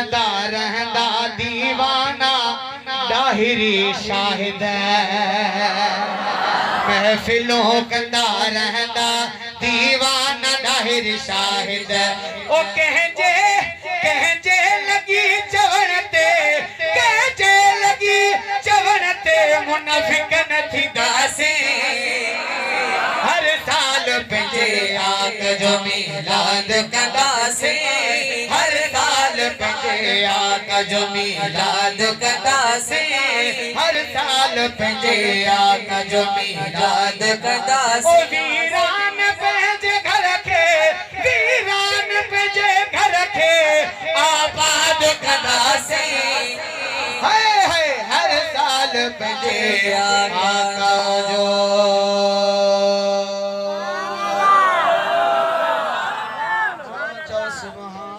कंदा रहंदा दीवाना दाहिरी शाहिद महफिलों कंदा रहंदा दीवाना दाहिरी शाहिद ओ कहजे लगी चवण ते कहजे लगी चवण ते मुनाफिक न थींदासे हर साल पंहिंजे आक जो मिलाद कंदासे हर साल पंहिंजे आक जो मिलाद कंदासे हर साल पंहिंजे आक जो मिलाद कंदासे ओ वीरान पंहिंजे घर खे वीरान पंहिंजे घर खे आबाद कंदासे हाय हाय हर साल पंहिंजे आका जो सुभान